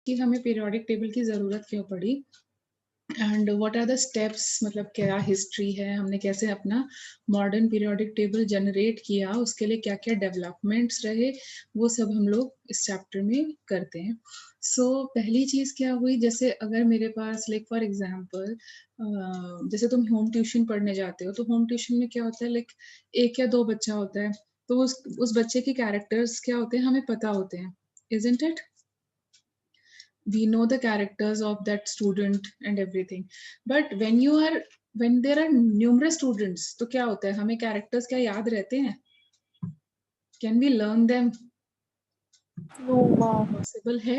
कि हमें periodic table की ज़रूरत क्यों पड़ी and what are the steps, मतलब क्या हिस्ट्री है, हमने कैसे अपना मॉडर्न पीरियोडिक टेबल जनरेट किया, उसके लिए क्या क्या डेवलपमेंट्स रहे, वो सब हम लोग इस चैप्टर में करते हैं। सो पहली चीज़ क्या हुई, जैसे अगर मेरे पास लाइक फॉर एग्जांपल जैसे तुम होम ट्यूशन पढ़ने जाते हो, तो होम ट्यूशन में क्या होता है, लाइक एक या दो बच्चा होता है, तो उस बच्चे के कैरेक्टर्स क्या होते हैं हमें पता होते हैं, isn't it? We know the characters of that student and everything, but when there are numerous students, तो क्या होता है, हमें characters क्या याद रहते हैं? Can we learn them? No, ma'am. Possible है?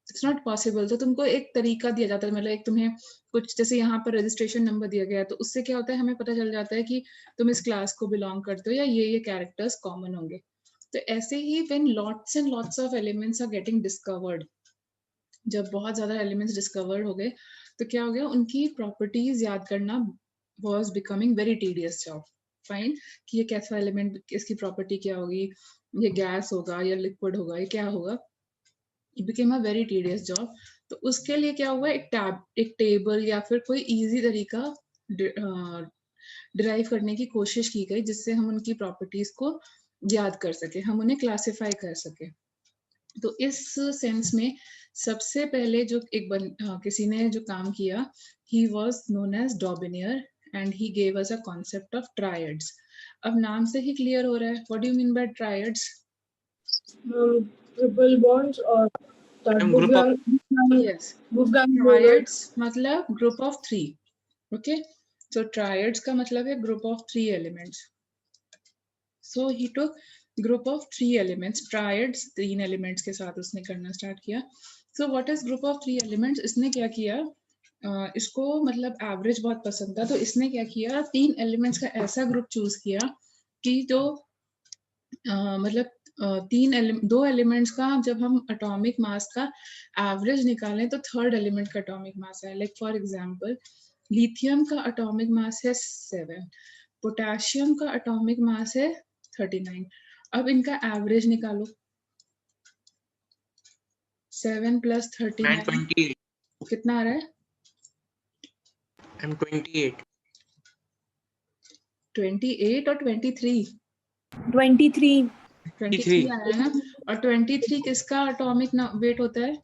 It's not possible. तो तुमको एक तरीका दिया जाता है, मतलब एक तुम्हें कुछ, जैसे यहाँ पर रजिस्ट्रेशन नंबर दिया गया है, तो उससे क्या होता है, हमें पता चल जाता है कि तुम इस क्लास को बिलोंग करते हो या ये कैरेक्टर्स कॉमन होंगे। तो ऐसे ही when lots and lots of elements are getting discovered, जब बहुत ज्यादा एलिमेंट्स डिस्कवर हो गए, तो क्या हो गया, उनकी प्रॉपर्टीज याद करना was becoming very tedious job. Fine, कि ये कैसा एलिमेंट, इसकी प्रॉपर्टी क्या होगी, ये गैस होगा या लिक्विड होगा, ये क्या होगा, it became a very tedious job. तो उसके लिए क्या हुआ, एक टेबल या फिर कोई इजी तरीका डिराइव करने की कोशिश की गई, जिससे हम उनकी प्रॉपर्टीज को याद कर सके, हम उन्हें क्लासिफाई कर सके। तो इस सेंस में सबसे पहले जो किसी ने जो काम किया, he was known as Dobereiner and he gave us a concept of triads. अब नाम से ही क्लियर हो रहा है, what do you mean by triads? Triple bonds or that Group of yes, triads मतलब ग्रुप ऑफ थ्री। ओके, तो triads का मतलब है group of three elements. So he took group of three elements, triads, तीन elements के साथ उसने करना स्टार्ट किया। So what is group of three elements? इसने क्या किया, इसको मतलब एवरेज बहुत पसंद था, तो इसने क्या किया, तीन एलिमेंट्स का ऐसा ग्रुप चूज किया कि जो मतलब दो एलिमेंट्स का जब हम एटॉमिक मास का एवरेज निकालें तो थर्ड एलिमेंट का एटॉमिक मास है। लाइक फॉर एग्जांपल, लिथियम का एटॉमिक मास है 7, पोटेशियम का एटॉमिक मास है 39। अब इनका एवरेज निकालो, 7 + 39 28. कितना आ रहा है? 28. 28 और 23? 23. 23 आया है ना। और 23 किसका एटॉमिक वेट होता है?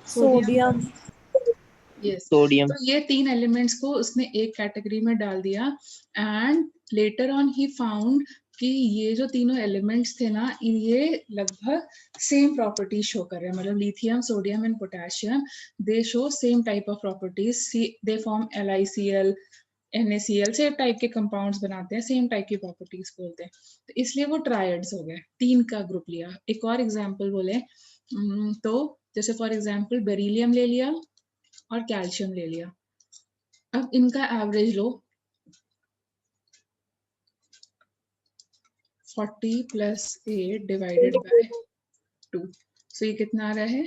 Sodium. Yes, sodium. तो ये तीन एलिमेंट्स को उसने एक कैटेगरी में डाल दिया and later on he found कि ये जो तीनों एलिमेंट्स थे ना, ये लगभग सेम प्रॉपर्टीज शो कर रहे हैं, मतलब lithium, sodium and potassium, they show same type of properties, they form LiCl, NaCl, same type के कंपाउंड्स बनाते हैं, सेम टाइप की प्रॉपर्टीज बोलते हैं, तो इसलिए वो ट्रायड्स हो गए, तीन का ग्रुप लिया। एक और एग्जांपल बोले तो जैसे फॉर एग्जांपल बेरिलियम ले लिया और कैल्शियम ले लिया। अब इनका एवरेज लो, 40 + 8 डिवाइडेड बाय 2, सो ये कितना आ रहा है?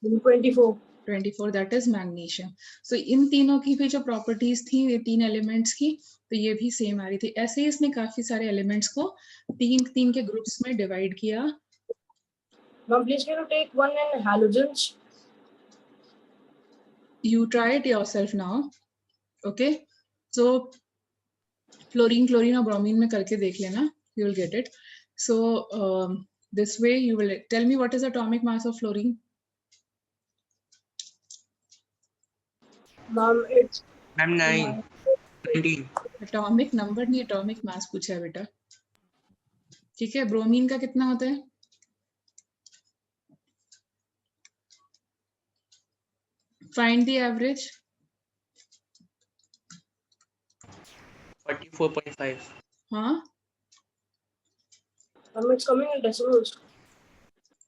24. 24, दैट इज मैग्नीशियम। सो इन तीनों की भी जो प्रॉपर्टीज थी, ये तीन एलिमेंट्स की, तो ये भी सेम आ रही थी। ऐसे ही इसने काफी सारे एलिमेंट्स को तीन तीन के ग्रुप्स में डिवाइड किया। Ma'am, please can you take one and halogens? You try it yourself now, okay? So chlorine और ब्रोमीन में करके देख लेना, you will get it. So this way you will tell me what is the atomic mass of fluorine? Ma'am, it's 9. 19. Atomic number नहीं, atomic mass पूछा है बेटा, ठीक है। ब्रोमीन का कितना होता है? Find the average. 44.5. हाँ, Ma'am, it's coming in decimals.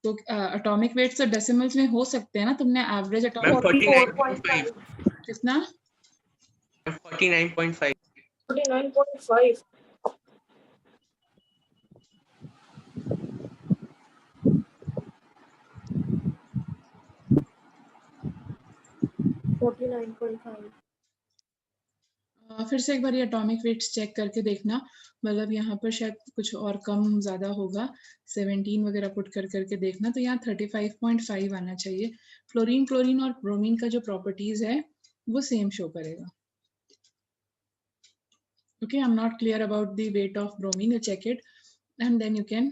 तो एटॉमिक वेट्स तो डेसिमल्स में हो सकते हैं ना, तुमने एवरेज Ma'am, एटॉमिक 49.5. कितना? 49.5. 49.5. फिर से एक बार ये एटॉमिक वेट्स चेक करके देखना, मतलब यहाँ पर शायद कुछ और कम ज्यादा होगा, 17 वगैरह पुट करके देखना, तो यहाँ 35.5 आना चाहिए। फ्लोरीन, क्लोरीन और ब्रोमीन का जो प्रॉपर्टीज है वो सेम शो करेगा। Okay, I'm not clear about the weight of bromine, you check it and then you can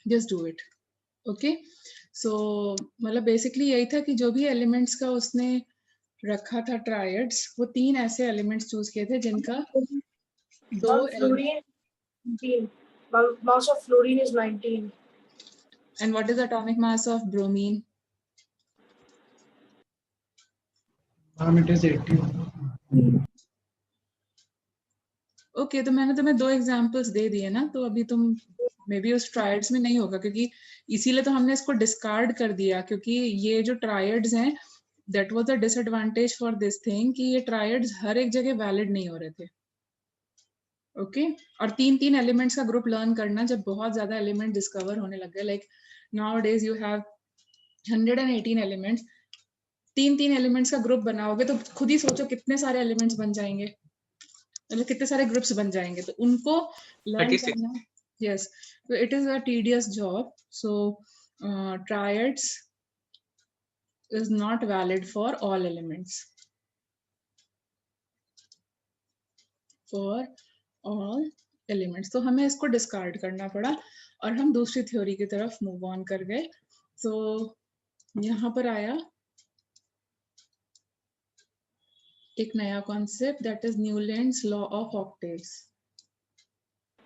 just do it. Okay, so मतलब बेसिकली यही था कि जो भी एलिमेंट्स का उसने रखा था ट्रायड्स, वो 3 ऐसे एलिमेंट्स चूज किए थे जिनका दो Fluorine 19. Mass of fluorine is 19. And what is the atomic mass of bromine? It is 18. Okay, तो मैंने तुम्हें 2 एग्जांपल्स दे दिए ना, तो अभी तुम मे बी उस ट्रायड्स में नहीं होगा, क्योंकि इसीलिए तो हमने इसको डिस्कार्ड कर दिया, क्योंकि ये जो ट्रायड्स हैं that was a disadvantage for this thing कि ये ट्रायड्स हर एक जगह वैलिड नहीं हो रहे थे। ओके, और 3 एलिमेंट्स का ग्रुप लर्न करना, जब बहुत ज्यादा एलिमेंट डिस्कवर होने लग गए, like now days you have 118 elements, 3 elements का ग्रुप बनाओगे तो खुद ही सोचो कितने सारे एलिमेंट्स बन जाएंगे, मतलब कितने सारे ग्रुप्स बन जाएंगे, तो उनको लर्न 36. करना, यस, तो it is a tedious job. So triads is not valid for all elements, for all elements, तो हमें इसको डिस्कार्ड करना पड़ा और हम दूसरी थ्योरी की तरफ मूव ऑन कर गए। तो यहाँ पर आया एक नया concept, that is Newlands law of octaves.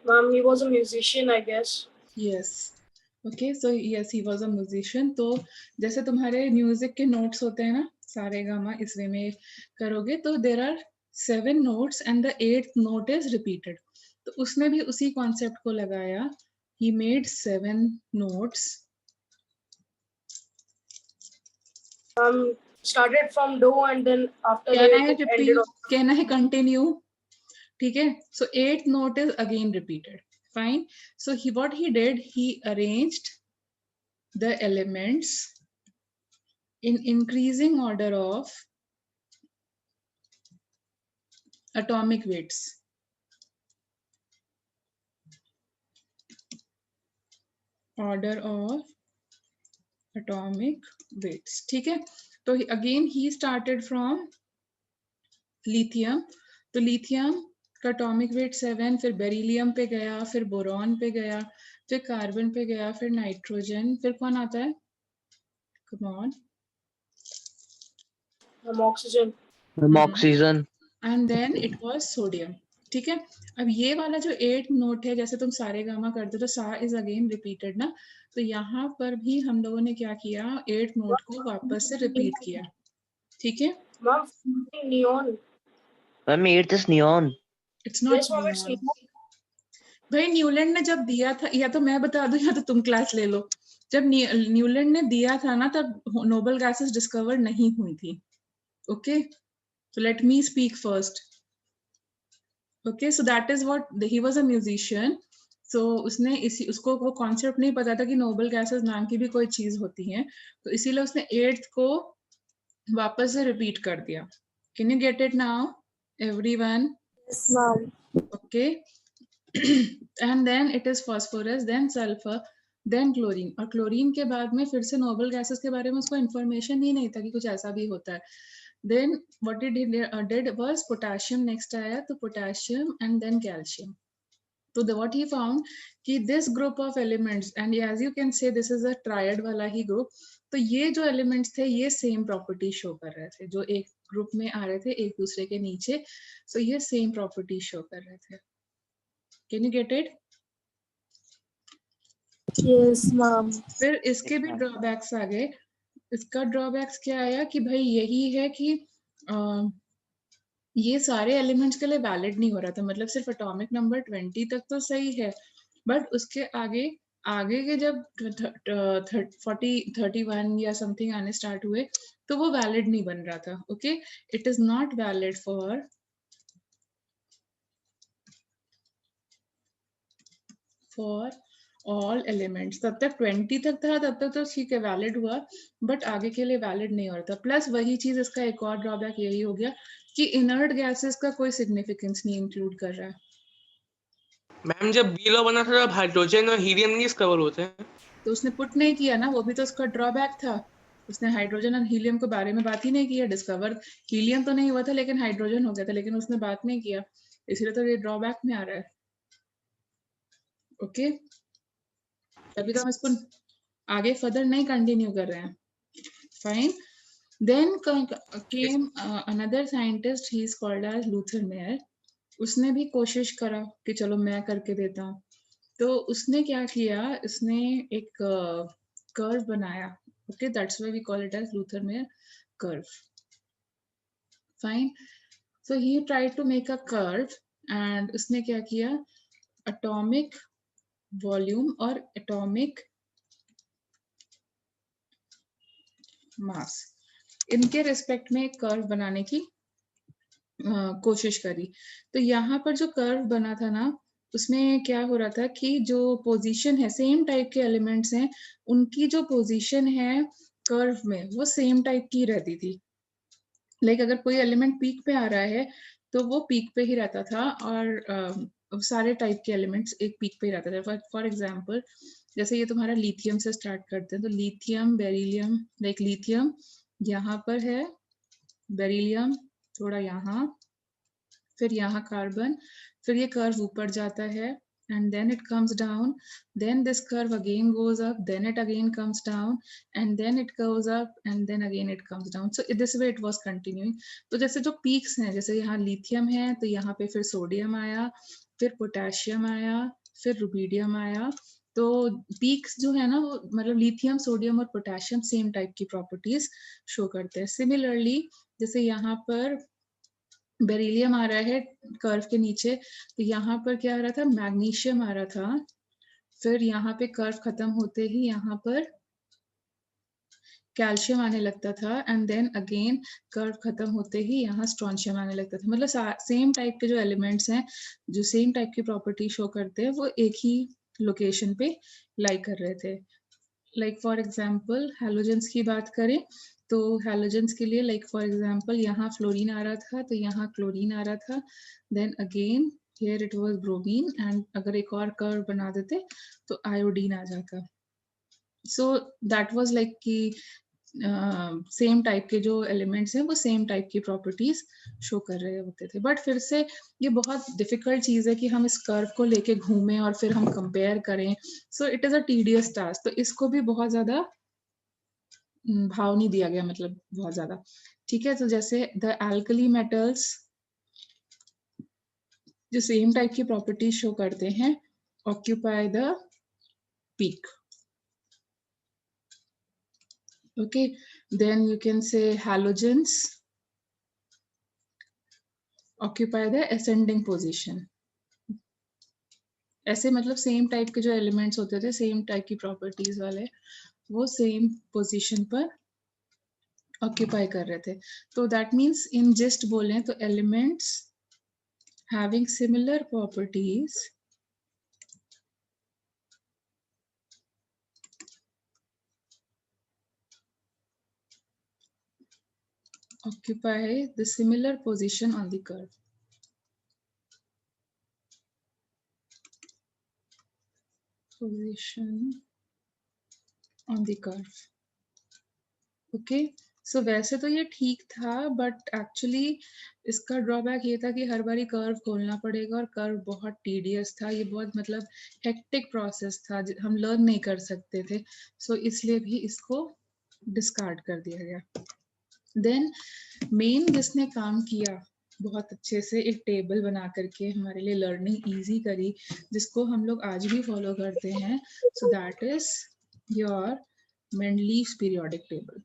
Ma'am, he was a musician, I guess. Yes. Okay, so yes, he was a musician. तो जैसे तुम्हारे म्यूजिक के नोट्स होते हैं ना, सारे गामा इस वे में करोगे तो there are 7 notes and the 8th note is repeated. तो उसने भी उसी कॉन्सेप्ट को लगाया, he made 7 notes. Started from do and then after Can I it repeat? ended on. Can I continue? ठीक है, so 8th note is again repeated. Fine. So what he did, he arranged the elements in increasing order of atomic weights. Order of atomic weights. ठीक है, तो again he started from lithium. तो lithium का atomic weight 7, फिर beryllium पे गया, फिर boron पे गया, फिर कार्बन पे गया, फिर नाइट्रोजन, फिर कौन आता है? Come on. Oxygen. Oxygen. And then it was sodium. ठीक है, अब ये वाला जो 8 नोट है, जैसे तुम सारे गामा करते हो तो सा इज अगेन रिपीटेड ना, तो यहाँ पर भी हम लोगों ने क्या किया, 8 नोट को वापस से रिपीट किया। ठीक है, Ma'am, neon. Ma'am, 8th is neon. It's not Yes, ma'am, it's neon. भाई, न्यूलैंड ने जब दिया था, या तो मैं बता दूं या तो तुम क्लास ले लो, जब न्यूलैंड ने दिया था ना तब नोबल गैसेस डिस्कवर नहीं हुई थी। Okay, so let me speak first. Okay, so that is what he was a musician. So उसको वो कॉन्सेप्ट नहीं पता था कि नोबल गैसेस नाम की भी कोई चीज होती है, तो इसीलिए उसने 8th को वापस से रिपीट कर दिया। Can you get it now, everyone? Yes, ma'am. Okay. And then it is phosphorus, then sulfur, then chlorine. और क्लोरीन के बाद में फिर से नोबल गैसेस के बारे में उसको इन्फॉर्मेशन ही नहीं था कि कुछ ऐसा भी होता है। Then what he did was potassium next आया, तो potassium and then calcium. So what he found कि this group of elements, and as you can say this is a triad वाला ही group, तो ये जो elements थे ये same property show कर रहे थे, जो एक group में आ रहे थे एक दूसरे के नीचे, so ये same property show कर रहे थे। Can you get it? Yes, ma'am. फिर इसके भी ड्रॉबैक्स आ गए। इसका ड्रॉबैक्स क्या आया कि भाई यही है कि ये सारे एलिमेंट्स के लिए वैलिड नहीं हो रहा था, मतलब सिर्फ एटॉमिक नंबर 20 तक तो सही है, बट उसके आगे के जब 31 या समथिंग आने स्टार्ट हुए तो वो वैलिड नहीं बन रहा था। Okay, it is not valid for all elements. तब तक 20 तक था, तब तक तो ठीक है वैलिड हुआ, बट आगे के लिए वैलिड नहीं हो रहा था। प्लस वही चीज इसका एक और ड्रॉबैक यही हो गया कि इनर्ट गैसेस का कोई सिग्निफिकेंस नहीं इंक्लूड कर रहा है। मैम जब बी लॉ बना था तब हाइड्रोजन और हीलियम नहीं डिस्कवर होते हैं। तो उसने पुट नहीं किया ना, वो भी तो उसका ड्रॉबैक था। उसने हाइड्रोजन और हीलियम के बारे में बात ही नहीं किया। डिस्कवर हीलियम तो नहीं हुआ था लेकिन हाइड्रोजन हो गया था, लेकिन उसने बात नहीं किया, इसलिए तो ये ड्रॉबैक में आ रहा है। ओके, तभी तो हम इसको आगे फर्दर नहीं कंटिन्यू कर रहे हैं। Fine, then came another scientist, he is called as Lothar Meyer. उसने भी कोशिश करा कि चलो मैं करके देता हूँ। तो उसने क्या किया, उसने एक कर्व बनाया। Okay, that's why we call it as Lothar Meyer curve. Fine, so he tried to make a curve and उसने क्या किया, एटॉमिक वॉल्यूम और एटॉमिक मास, इनके रिस्पेक्ट में एक कर्व बनाने की कोशिश करी। तो यहाँ पर जो कर्व बना था ना, उसमें क्या हो रहा था कि जो पोजीशन है, सेम टाइप के एलिमेंट्स हैं, उनकी जो पोजीशन है कर्व में वो सेम टाइप की रहती थी। लाइक अगर कोई एलिमेंट पीक पे आ रहा है तो वो पीक पे ही रहता था, और सारे टाइप के एलिमेंट्स एक पीक पे ही रहते थे। फॉर एग्जाम्पल, जैसे ये तुम्हारा लिथियम से स्टार्ट करते हैं, तो लिथियम, बेरिलियम, लाइक लिथियम यहाँ पर है, बेरिलियम थोड़ा यहाँ, फिर यहाँ कार्बन, फिर ये कर्व ऊपर जाता है and then it comes down, then this curve again goes up, then it again comes down, and then it goes up, and then again it comes down. So this way it was continuing. तो जैसे जो peaks हैं, जैसे यहाँ lithium है तो यहाँ पे फिर सोडियम आया, फिर पोटेशियम आया, फिर रुबीडियम आया। तो पीक्स जो है ना, वो मतलब लिथियम, सोडियम और पोटेशियम सेम टाइप की प्रॉपर्टीज शो करते हैं। सिमिलरली जैसे यहाँ पर बेरिलियम आ रहा है कर्व के नीचे, तो यहाँ पर क्या आ रहा था, मैग्नीशियम आ रहा था, फिर यहाँ पे कर्व खत्म होते ही यहाँ पर कैल्शियम आने लगता था, एंड देन अगेन कर्व खत्म होते ही यहाँ स्ट्रॉन्शियम आने लगता था। मतलब सेम टाइप के जो एलिमेंट्स हैं, जो सेम टाइप की प्रॉपर्टी शो करते हैं, वो एक ही लोकेशन पे लाई कर रहे थे। लाइक फॉर एग्जाम्पल हैलोजेंस की बात करें तो हैलोजेंस के लिए, लाइक फॉर एग्जाम्पल यहाँ फ्लोरीन आ रहा था तो यहाँ क्लोरीन आ रहा था, then again here it was bromine, and अगर एक और कर्व बना देते तो आयोडीन आ जाता। सो दैट वाज लाइक कि सेम टाइप के जो एलिमेंट्स हैं वो सेम टाइप की प्रॉपर्टीज शो कर रहे होते थे। बट फिर से ये बहुत डिफिकल्ट चीज है कि हम इस कर्व को लेके घूमें और फिर हम कंपेयर करें। So it is a tedious task. तो इसको भी बहुत ज्यादा भाव नहीं दिया गया, मतलब बहुत ज्यादा। ठीक है, तो जैसे द एल्कली मेटल्स जो सेम टाइप की प्रॉपर्टीज शो करते हैं, occupy the peak. Okay, then you can say halogens occupy the ascending position. ऐसे मतलब सेम टाइप के जो एलिमेंट्स होते थे, सेम टाइप की प्रॉपर्टीज वाले, वो सेम पोजीशन पर ऑक्यूपाई कर रहे थे। तो दैट मीन्स इन जस्ट बोलें तो elements having similar properties occupy the similar position on the curve. Position on the curve. Okay, so वैसे तो ये ठीक था, बट एक्चुअली इसका ड्रॉबैक ये था कि हर बारी कर्व खोलना पड़ेगा, और कर्व बहुत टीडियस था, ये बहुत मतलब हेक्टिक प्रोसेस था, हम लर्न नहीं कर सकते थे। सो इसलिए भी इसको डिस्कार्ड कर दिया गया। देन मेन जिसने काम किया बहुत अच्छे से, एक टेबल बना करके हमारे लिए लर्निंग इजी करी, जिसको हम लोग आज भी फॉलो करते हैं, so that is your Mendeleev's periodic table.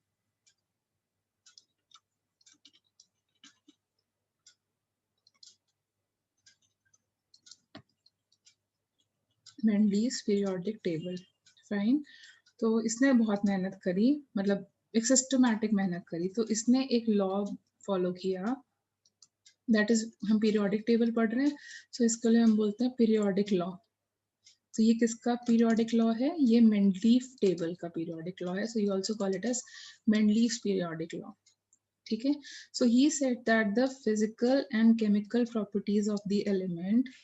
Mendeleev's periodic table. Fine, तो इसने बहुत मेहनत करी, मतलब एक सिस्टमैटिक मेहनत करी। तो इसने एक लॉ फॉलो किया, दैट इज, हम पीरियोडिक टेबल पढ़ रहे हैं, सो इसके लिए हम बोलते हैं पीरियोडिक लॉ। तो ये किसका पीरियोडिक लॉ है? ये मेंडलीव टेबल का पीरियोडिक लॉ है। So you also call it as Mendeleev's periodic law. ठीक है. So he said that the physical and chemical properties of the element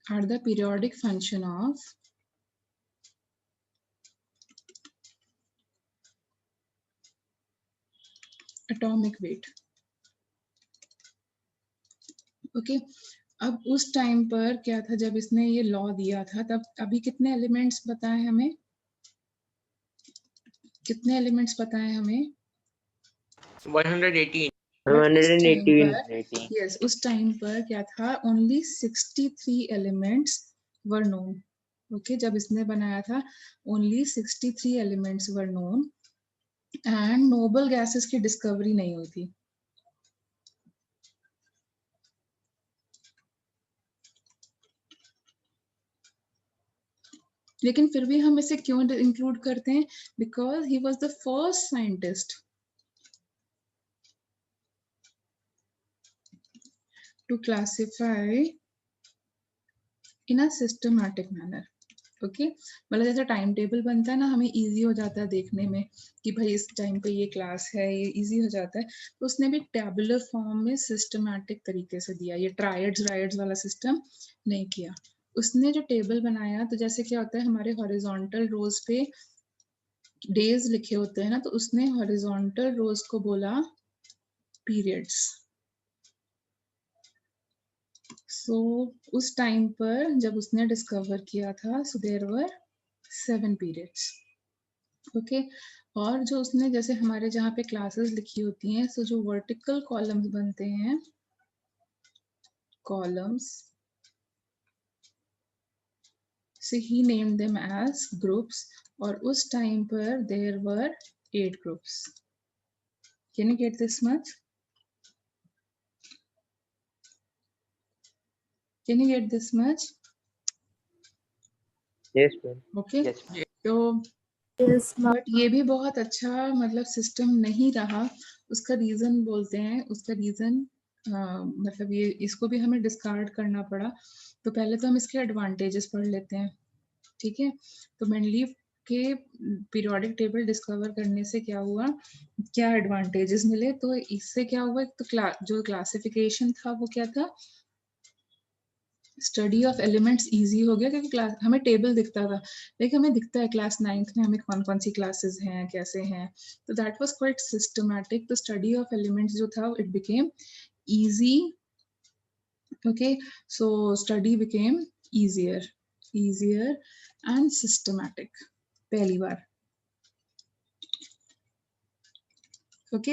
are the periodic function of atomic weight. Okay. अब उस time पर क्या था, जब इसने ये लॉ दिया था, तब अभी कितने एलिमेंट्स बताए हमें, कितने एलिमेंट्स बताए हमें? 118. But उस टाइम 118. पर, yes, उस टाइम पर क्या था, only 63 elements were known. Okay, जब इसने बनाया था only 63 elements were known and noble gases की डिस्कवरी नहीं हुई थी. लेकिन फिर भी हम इसे क्यों इंक्लूड करते हैं? Because he was the first scientist to classify in a systematic manner. Okay, मतलब जैसे टाइम टेबल बनता है ना, हमें इजी हो जाता है देखने में कि भाई इस टाइम पे ये क्लास है, ये इजी हो जाता है. तो उसने भी टेबुलर फॉर्म में सिस्टमैटिक तरीके से दिया, ये ट्रायड्स रायड्स वाला सिस्टम नहीं किया. उसने जो टेबल बनाया, तो जैसे क्या होता है हमारे हॉरिजॉन्टल रोज पे डेज लिखे होते हैं ना, तो उसने हॉरिजॉन्टल रोज को बोला पीरियड्स. सो उस टाइम पर जब उसने डिस्कवर किया था, so there were 7 periods. Okay, और जो उसने जैसे हमारे जहाँ पे क्लासेस लिखी होती हैं, सो जो वर्टिकल कॉलम्स बनते हैं, columns, so he named them as groups. और उस टाइम पर there were 8 groups. Can you get this much? Can you get this much? Yes, ma'am. Okay. Yes, ma'am. तो बट ये भी बहुत अच्छा मतलब सिस्टम नहीं रहा. उसका रीजन बोलते हैं, उसका रीजन मतलब ये इसको भी हमें डिस्कार्ड करना पड़ा. तो पहले तो हम इसके एडवांटेजेस पढ़ लेते हैं. ठीक है, तो मेनलीफ के पीरियोडिक टेबल डिस्कवर करने से क्या हुआ, क्या एडवांटेजेस मिले? तो इससे क्या हुआ, तो जो क्लासिफिकेशन था वो क्या था, स्टडी ऑफ एलिमेंट्स इजी हो गया, क्योंकि क्लास हमें टेबल दिखता था, लेकिन हमें दिखता है क्लास 9th में हमें कौन कौन सी क्लासेस हैं, कैसे हैं. तो दैट वाज क्वाइट सिस्टमैटिक. तो स्टडी ऑफ एलिमेंट्स जो था, it became easy. Okay, so study became easier and systematic पहली बार. ओके,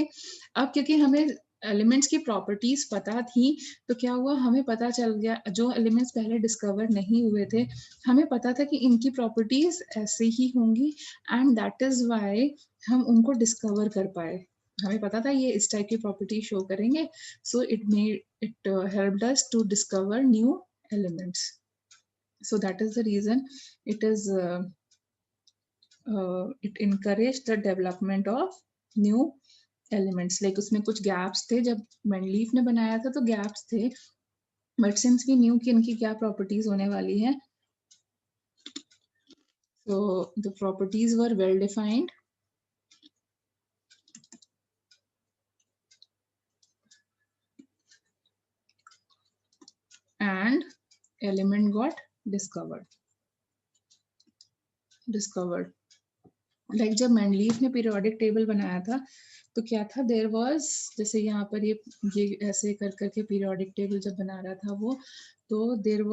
अब क्योंकि हमें एलिमेंट्स की प्रॉपर्टीज पता थी, तो क्या हुआ, हमें पता चल गया, जो एलिमेंट्स पहले डिस्कवर नहीं हुए थे, हमें पता था कि इनकी प्रॉपर्टीज ऐसे ही होंगी, एंड दैट इज व्हाई हम उनको डिस्कवर कर पाए. हमें पता था ये इस टाइप की प्रॉपर्टी शो करेंगे, so it helped us to discover new elements. So that is the reason it encouraged the development of new elements. Like उसमें कुछ gaps थे, जब मेंडलीफ ने बनाया था तो gaps थे, but since we knew कि इनकी क्या properties होने वाली है, so the properties were well defined and element got discovered. Like जब मेंडलीफ ने पीरियोडिक टेबल बनाया था, तो क्या था, देयर वाज, जैसे यहाँ पर ये ऐसे कर करके पीरियोडिक टेबल जब बना रहा था वो, तो देयर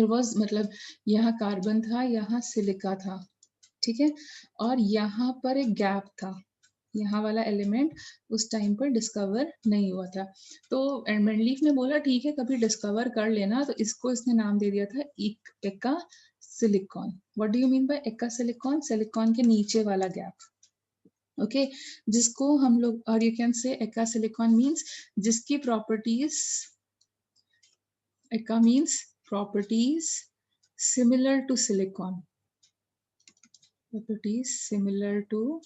वाज मतलब यहाँ कार्बन था, यहाँ सिलिका था. ठीक है, और यहाँ पर एक गैप था, यहाँ वाला एलिमेंट उस टाइम पर डिस्कवर नहीं हुआ था. तो मेंडलीफ ने बोला ठीक है, कभी डिस्कवर कर लेना, तो इसको इसने नाम दे दिया था एका silicon. What do you mean bye एका सिलिकॉन? सिलिकॉन के नीचे वाला गैप. ओके, जिसको हम लोग, और यू कैन से एका सिलिकॉन मीन्स जिसकी प्रॉपर्टीज, एका means properties similar to silicon. Properties similar to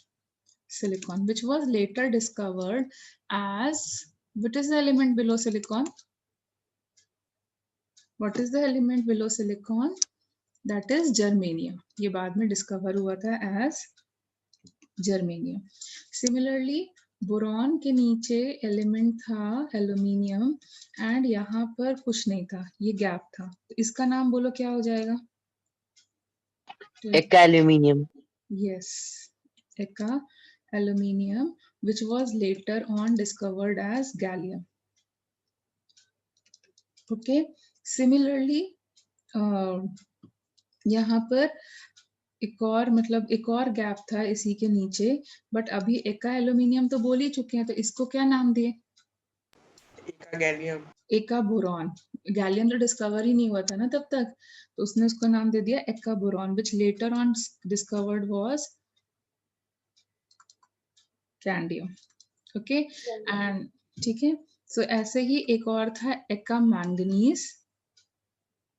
silicon, which was later discovered as, what is the element below silicon? What is the element below silicon? That is germanium. ये बाद में discover हुआ था as germanium. Similarly, boron के नीचे element था aluminium and यहाँ पर कुछ नहीं था, ये गैप था, तो इसका नाम बोलो क्या हो जाएगा? एक aluminium. Yes, एका aluminium, which was later on discovered as gallium. Okay, similarly यहाँ पर एक और मतलब एक और गैप था इसी के नीचे, बट अभी एका एल्यूमिनियम तो बोल ही चुके हैं, तो इसको क्या नाम दिए? एका गैलियम। एका बोरॉन। गैलियम तो डिस्कवर ही नहीं हुआ था ना तब तक, तो उसने उसको नाम दे दिया एका boron, which later on discovered was scandium. Okay, and ठीक है, सो ऐसे ही एक और था एका मैंगनीज।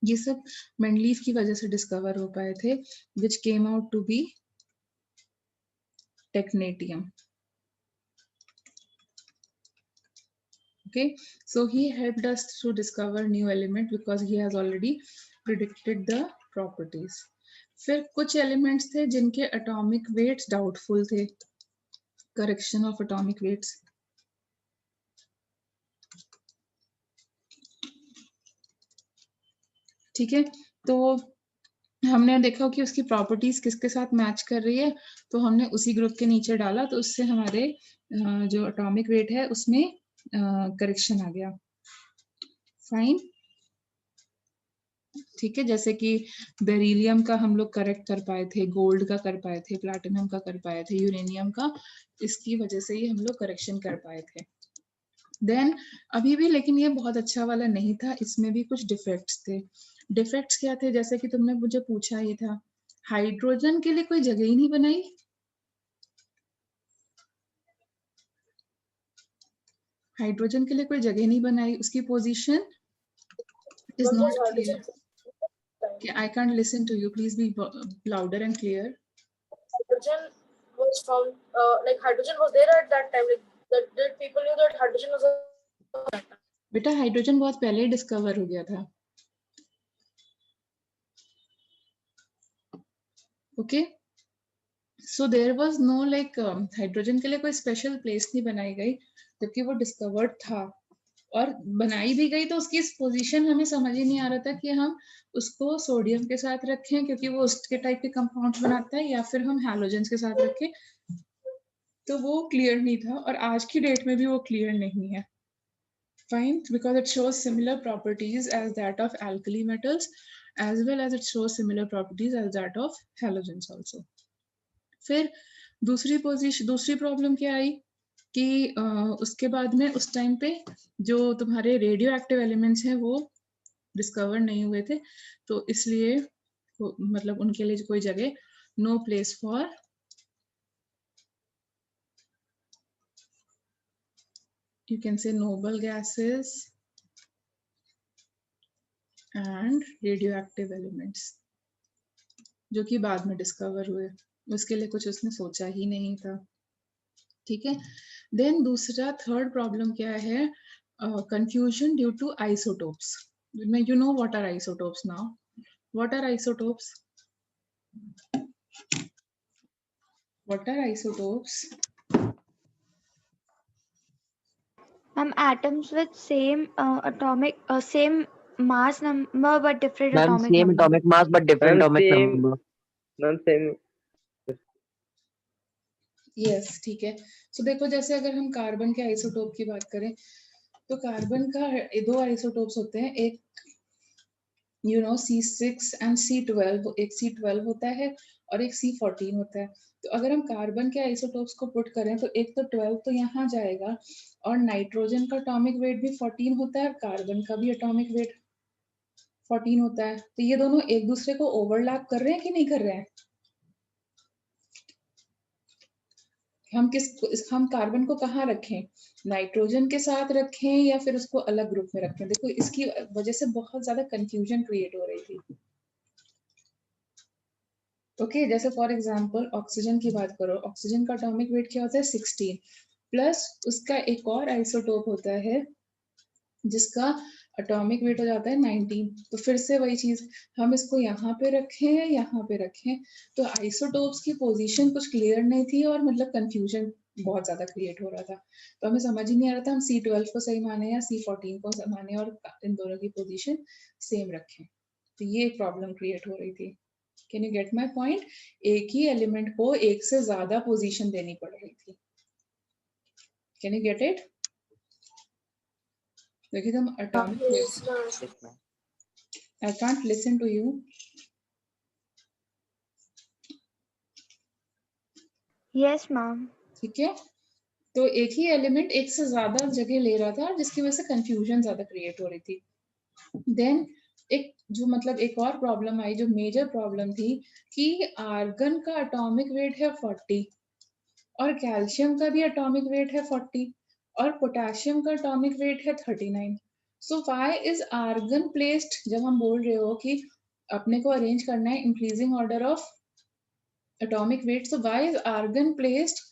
ये सब मेंडलीफ की वजह से डिस्कवर हो पाए थे, which came out to be technetium. Okay, so he helped us to discover new element because he has already predicted the properties. फिर कुछ elements थे जिनके atomic weights doubtful थे. Correction of atomic weights. ठीक है, तो हमने देखा कि उसकी प्रॉपर्टीज किसके साथ मैच कर रही है, तो हमने उसी ग्रुप के नीचे डाला, तो उससे हमारे जो एटॉमिक वेट है उसमें करेक्शन आ गया। फाइन, ठीक है, जैसे कि बेरिलियम का हम लोग करेक्ट कर पाए थे, गोल्ड का कर पाए थे, प्लैटिनम का कर पाए थे, यूरेनियम का, इसकी वजह से ही हम लोग करेक्शन कर पाए थे। देन अभी भी लेकिन ये बहुत अच्छा वाला नहीं था, इसमें भी कुछ डिफेक्ट्स थे। डिफेक्ट्स क्या थे? जैसे कि तुमने मुझे पूछा, ये था हाइड्रोजन के लिए कोई जगह ही नहीं बनाई। हाइड्रोजन के लिए कोई जगह नहीं बनाई, उसकी position is not clear. I can't listen to you, please be louder and clear. Hydrogen was found, like hydrogen was there at that time. Like that people knew that hydrogen was at that time. बेटा hydrogen बहुत पहले ही discover हो गया था। Okay, so there was no like hydrogen के लिए कोई स्पेशल प्लेस नहीं बनाई गई, जबकि वो डिस्कवर्ड था, और बनाई भी गई तो उसकी पोजीशन हमें समझ ही नहीं आ रहा था कि हम उसको सोडियम के साथ रखें क्योंकि वो उसके टाइप के कंपाउंड्स बनाता है, या फिर हम हैलोजेंस के साथ रखें, तो वो क्लियर नहीं था, और आज की डेट में भी वो क्लियर नहीं है। Fine, because it shows similar properties as that of alkali metals, as well as it shows similar properties as that of halogens also. फिर दूसरी प्रॉब्लम क्या आई कि उसके बाद में उस टाइम पे जो तुम्हारे रेडियो एक्टिव एलिमेंट्स हैं वो डिस्कवर नहीं हुए थे, तो इसलिए मतलब उनके लिए कोई जगह, no place for you can say noble gases and radioactive elements, जो कि बाद में डिस्कवर हुए, उसके लिए कुछ उसने सोचा ही नहीं था। ठीक है, देन दूसरा थर्ड प्रॉब्लम क्या है? Confusion due to isotopes. You know what are isotopes now? What are isotopes? What are isotopes? Atoms with same atomic same mass number but different Ma'am, atomic same number. atomic mass but different Ma'am, atomic same. number. Ma'am, same. Yes, ठीक है। सो देखो, जैसे अगर हम carbon के isotope की बात करें, तो कार्बन का दो आइसोटोप्स होते हैं, एक C6 एंड C12, एक C12 होता है और एक C14 होता है। तो अगर हम कार्बन के आइसोटोप्स को पुट करें तो एक तो 12 तो यहाँ जाएगा, और नाइट्रोजन का एटॉमिक वेट भी 14 होता है और कार्बन का भी एटॉमिक वेट 14 होता है, तो ये दोनों एक दूसरे को ओवरलैप कर रहे हैं कि नहीं कर रहे हैं? हम कार्बन को कहाँ रखें, नाइट्रोजन के साथ रखें या फिर उसको अलग ग्रुप में रखें। देखो इसकी वजह से बहुत ज्यादा कंफ्यूजन क्रिएट हो रही थी। ओके जैसे फॉर एग्जांपल ऑक्सीजन की बात करो, ऑक्सीजन का एटॉमिक वेट क्या होता है 16 प्लस उसका एक और आइसोटोप होता है जिसका एटॉमिक वेट हो जाता है 19। तो फिर से वही चीज, हम इसको यहाँ पे रखें यहाँ पे रखें, तो आइसोटोप्स की पोजीशन कुछ क्लियर नहीं थी और मतलब कंफ्यूजन बहुत ज्यादा क्रिएट हो रहा था। तो हमें समझ ही नहीं आ रहा था हम C12 को सही माने या C14 को माने और इन दोनों की पोजीशन सेम रखें। तो ये एक प्रॉब्लम क्रिएट हो रही थी। Can you get my point? एक ही एलिमेंट को एक से ज्यादा पोजीशन देनी पड़ रही थी। Can you get it? देखिए तुम atomic Yes, ma'am. Yes, ma'am. I can't listen to you. Yes, ma'am. ठीक है, तो एक ही एलिमेंट एक से ज्यादा जगह ले रहा था जिसकी वजह से कंफ्यूजन ज्यादा क्रिएट हो रही थी। देन एक जो मतलब एक और प्रॉब्लम आई, जो मेजर प्रॉब्लम थी कि आर्गन का एटॉमिक वेट है 40 और कैल्शियम का भी एटॉमिक वेट है 40 और पोटेशियम का एटॉमिक वेट है 39। So why is argon placed, जब हम बोल रहे हो कि अपने को अरेंज करना है increasing order of atomic weight, so why is argon placed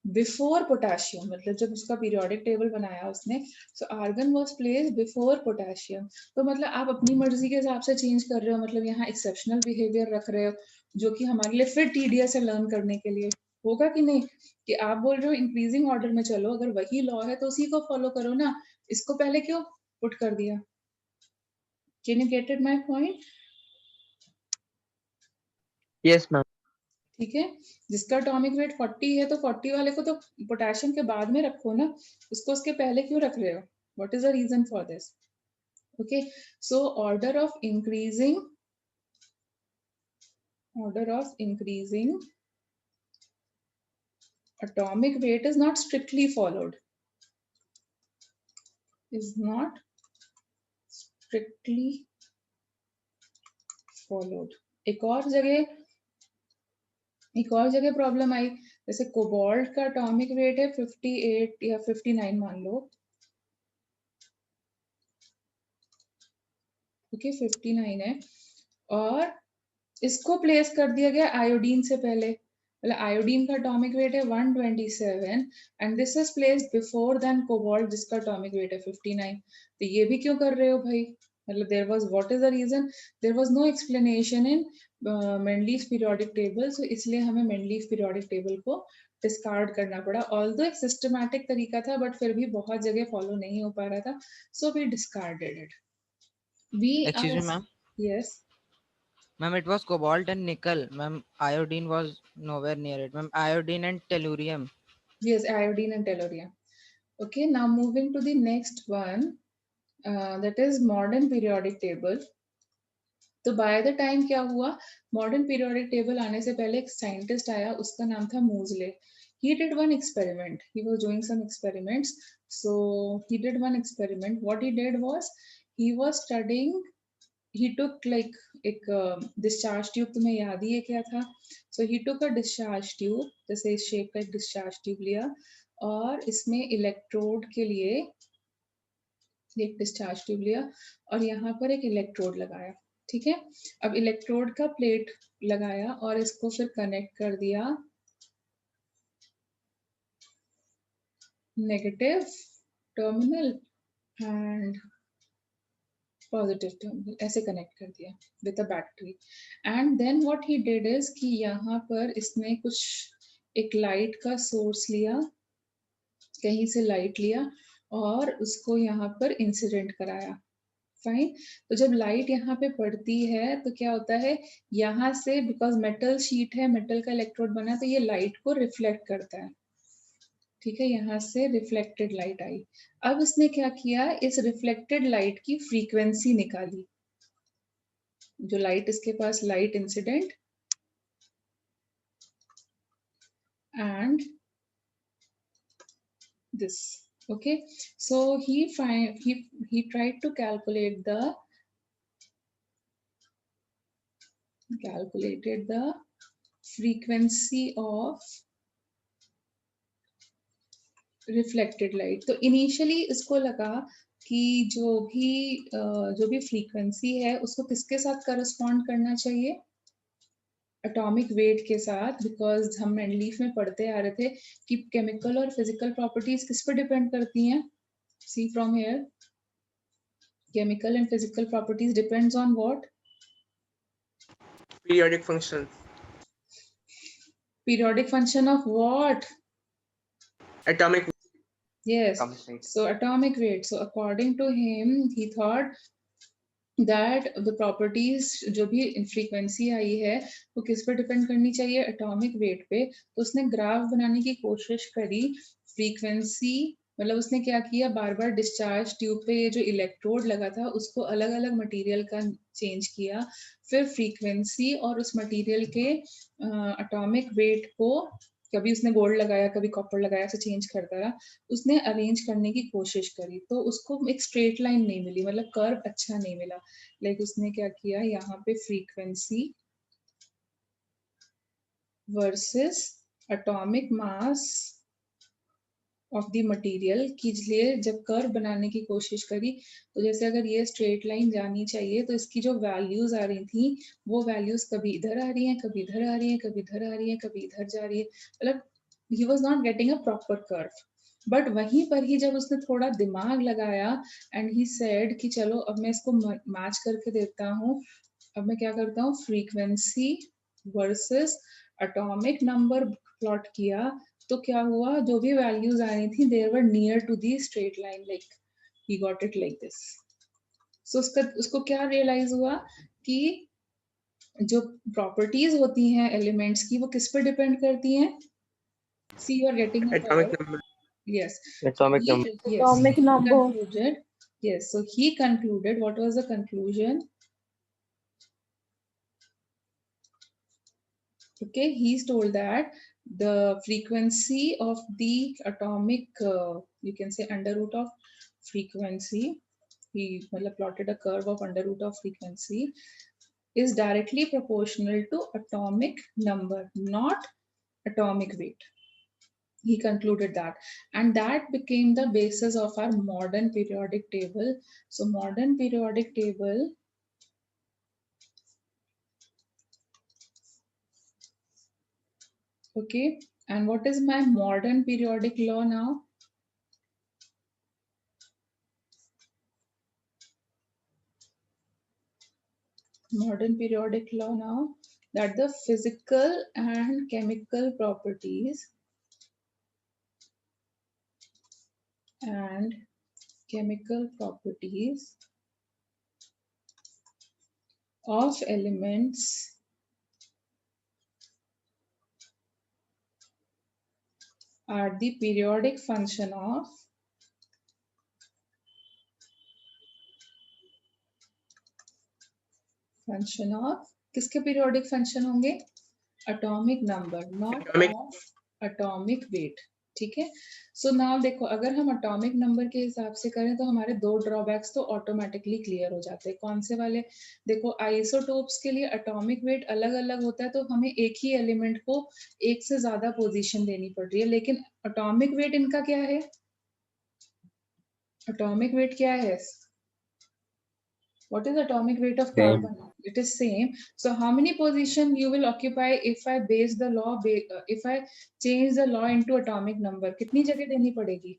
before potassium? मतलब जब उसका पीरियोडिक टेबल बनाया उसने, so argon was placed before potassium. तो मतलब आप अपनी मर्जी के हिसाब से चेंज कर रहे हो, मतलब यहाँ एक्सेप्शनल बिहेवियर रख रहे हो जो कि हमारे लिए फिर टीडियस है लर्न करने के लिए। होगा कि नहीं कि आप बोल रहे हो इंक्रीजिंग ऑर्डर में चलो, अगर वही लॉ है तो उसी को फॉलो करो ना, इसको पहले क्यों पुट कर दिया? Can you get it my point? Yes, ma'am. ठीक है, जिसका एटॉमिक वेट 40 है तो 40 वाले को तो पोटेशियम के बाद में रखो ना, उसको उसके पहले क्यों रख रहे हो? What is the reason for this? Okay, so order of increasing atomic weight is not strictly followed, is not strictly followed। एक और जगह प्रॉब्लम आई, जैसे कोबाल्ट का एटॉमिक वेट है 58 या 59 मान लो, ओके 59 है, और इसको प्लेस कर दिया गया आयोडीन से पहले। मतलब आयोडीन का एटॉमिक वेट है 127 and this is placed before then cobalt जिसका एटॉमिक वेट है 59। तो ये भी क्यों कर रहे हो भाई? मतलब there was, what is the reason? There was no explanation in Mendeleev periodic table, so इसलिए हमें मेंडलीव पीरियोडिक टेबल को डिस्कार्ड करना पड़ा। ऑल्दो एक सिस्टमैटिक तरीका था बट फिर भी बहुत जगह फॉलो नहीं हो पा रहा था, so we discarded it. We Excuse are me, ma'am. Yes Ma'am, it was cobalt and nickel. Ma'am, iodine was nowhere near it. Ma'am, iodine and tellurium. yes, iodine and tellurium. Okay, now moving to the next one, that is modern periodic table. तो by the time क्या हुआ, modern periodic table आने से पहले एक scientist आया, उसका नाम था मूजले। he did one experiment, he was doing some experiments, so he did one experiment. What he did was he was studying, he took like एक डिस्चार्ज ट्यूब, तुम्हें याद ही है क्या था? सो he took a discharge tube, जैसे इस shape का एक डिस्चार्ज ट्यूब लिया और इसमें इलेक्ट्रोड के लिए एक डिस्चार्ज ट्यूब लिया और यहाँ पर एक इलेक्ट्रोड लगाया। ठीक है, अब इलेक्ट्रोड का प्लेट लगाया और इसको फिर कनेक्ट कर दिया negative terminal and positive terminal, ऐसे कनेक्ट कर दिया with a battery. And then what he did is कि यहाँ पर इसने कुछ एक लाइट का सोर्स लिया, कहीं से लाइट लिया और उसको यहाँ पर इंसिडेंट कराया। फाइन, तो जब लाइट यहाँ पे पड़ती है तो क्या होता है, यहाँ से बिकॉज मेटल शीट है, मेटल का इलेक्ट्रोड बना, तो ये लाइट को रिफ्लेक्ट करता है। ठीक है, यहाँ से रिफ्लेक्टेड लाइट आई। अब इसने क्या किया, इस रिफ्लेक्टेड लाइट की फ्रीक्वेंसी निकाली, जो लाइट इसके पास light incident and this. Okay, so he tried to calculated the frequency of reflected light. तो इनिशियली इसको लगा कि जो भी फ्रीक्वेंसी है उसको किसके साथ करस्पॉन्ड करना चाहिए, एटॉमिक वेट के साथ, बिकॉज हम मेंडलीफ में पढ़ते आ रहे थे कि केमिकल और फिजिकल प्रॉपर्टीज किस पर डिपेंड करती हैं। See from here, chemical and physical properties depends on what? Periodic function. Periodic function of what? Atomic. Yes. So atomic weight. So according to him, he thought that the properties जो भी frequency आई है वो किस पर depend करनी चाहिए, atomic weight पे। तो उसने ग्राफ बनाने की कोशिश करी। फ्रीक्वेंसी मतलब उसने क्या किया, बार बार डिस्चार्ज ट्यूब पे ये जो इलेक्ट्रोड लगा था उसको अलग अलग मटेरियल का चेंज किया, फिर फ्रीक्वेंसी और उस मटेरियल के एटॉमिक वेट को कभी उसने गोल्ड लगाया कभी कॉपर लगाया, ऐसे चेंज करता रहा। उसने अरेंज करने की कोशिश करी तो उसको एक स्ट्रेट लाइन नहीं मिली, मतलब कर्व अच्छा नहीं मिला। लाइक उसने क्या किया, यहाँ पे frequency versus atomic mass of the material के लिए जब कर्व बनाने की कोशिश करी, तो जैसे अगर ये स्ट्रेट लाइन जानी चाहिए तो इसकी जो वैल्यूज आ रही थी वो वैल्यूज कभी इधर आ रही हैं, कभी इधर आ रही हैं, कभी इधर आ रही हैं, कभी इधर जा रही है, मतलब he was not getting a proper curve. But वहीं पर ही जब उसने थोड़ा दिमाग लगाया एंड ही सेड कि चलो अब मैं इसको मैच करके देता हूँ, अब मैं क्या करता हूँ, frequency versus atomic number plot किया, तो क्या हुआ, जो भी वैल्यूज आ रही थी there were near to the straight line, like he got it like this. So उसको क्या रियलाइज हुआ कि जो प्रॉपर्टीज होती हैं एलिमेंट्स की वो किस पर डिपेंड करती हैं। See you are getting Atomic number. yes Atomic he, number. yes Atomic he number. concluded, yes, so he concluded, what was the conclusion? Okay, he's told that the frequency of the atomic you can say under root of frequency, he plotted a curve of under root of frequency, is directly proportional to atomic number, not atomic weight. He concluded that, and that became the basis of our modern periodic table. So modern periodic table okay, and what is my modern periodic law now? Modern periodic law now, that the physical and chemical properties of elements are the periodic function of किसके periodic function होंगे, atomic number, not Atomic. of atomic weight। ठीक है, so now देखो अगर हम atomic number के हिसाब से करें तो हमारे दो ड्रॉबैक्स तो ऑटोमेटिकली क्लियर हो जाते हैं। कौन से वाले, देखो आइसोटोप्स के लिए एटॉमिक वेट अलग अलग होता है तो हमें एक ही एलिमेंट को एक से ज्यादा पोजीशन देनी पड़ रही है, लेकिन एटॉमिक वेट इनका क्या है, एटॉमिक वेट क्या है, what is atomic weight of carbon? It is same. So how many position you will occupy if I base the law, if I change the law into atomic number, कितनी जगह देनी पड़ेगी,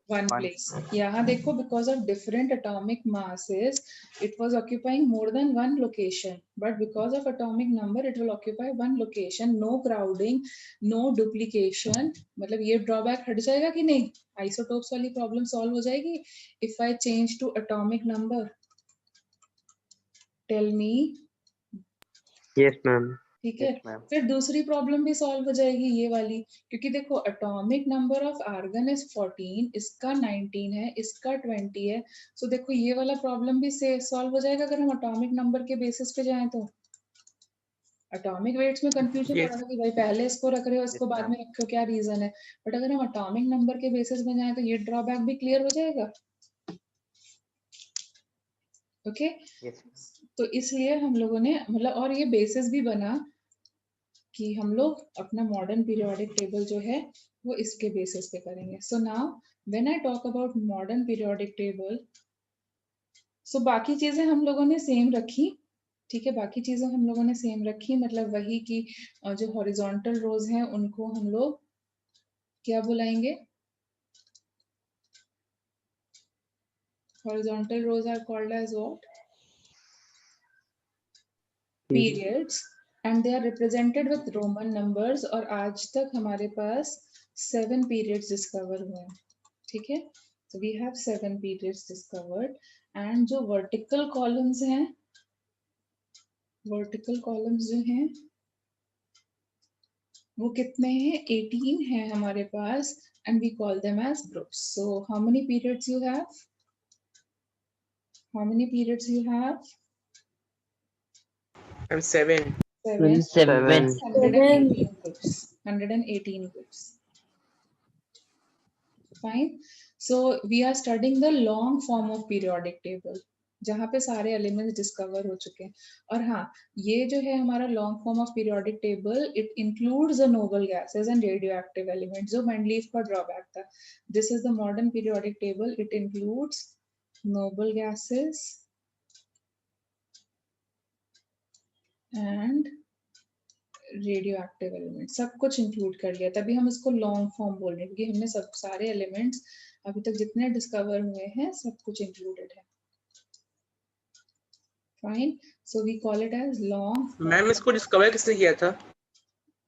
one place। यहाँ देखो because of different atomic masses it was occupying more than one location, but because of atomic number it will occupy one location, no crowding, no duplication। मतलब ये drawback हट जाएगा कि नहीं, isotopes वाली problem solve हो जाएगी if I change to atomic number, tell me। Yes, ma'am. ठीक है, फिर दूसरी प्रॉब्लम भी सॉल्व हो जाएगी ये वाली, क्योंकि देखो atomic number of argon is 14, इसका 19 है, इसका 20 है। सो देखो ये वाला प्रॉब्लम भी से सॉल्व हो जाएगा अगर हम एटॉमिक नंबर के बेसिस पे जाएं तो। एटॉमिक वेट्स में कंफ्यूजन हो रहा था कि भाई पहले इसको रख रहे हो इसको बाद में रखे हो, क्या रीजन है, बट अगर हम एटॉमिक नंबर के बेसिस में जाएं तो ये ड्रॉबैक भी क्लियर हो जाएगा। ओके, तो इसलिए हम लोगों ने और ये बेसिस भी बना कि हम लोग अपना मॉडर्न पीरियोडिक टेबल जो है वो इसके बेसिस पे करेंगे. So now when I talk about modern periodic table, so बाकी चीजें हम लोगों ने सेम रखी. ठीक है, बाकी चीजें हम लोगों ने सेम रखी, मतलब वही कि जो हॉरिजॉन्टल रोज हैं उनको हम लोग क्या बुलाएंगे? Horizontal rows are called as what? Periods, and they are represented with Roman numbers. और आज तक हमारे पास 7 periods discover हुए हैं. ठीक है, so we have 7 periods discovered. and जो vertical columns हैं, vertical columns जो हैं वो कितने हैं? 18 हैं हमारे पास, and we call them as groups. So how many periods you have? How many periods you have? I'm 7. 7. 7. 118 groups. 118 groups. Fine. So we are studying the long form of periodic table, जहाँ पे सारे elements discover हो चुके हैं. और हाँ, ये जो है हमारा long form of periodic table, it includes the noble gases and radio active elements, जो मेंडलीफ का ड्रॉबैक था. This is the modern periodic table. It includes noble gases and radio active element, सब कुछ इंक्लूड कर लिया. तभी हम इसको लॉन्ग फॉर्म बोल रहे हैं, क्योंकि हमने सब सारे एलिमेंट्स अभी तक जितने डिस्कवर हुए हैं सब कुछ इंक्लूडेड है. Fine. So we call it as long. Ma'am इसको डिस्कवर किसने किया था?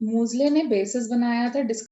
मूजले ने बेसिस बनाया था.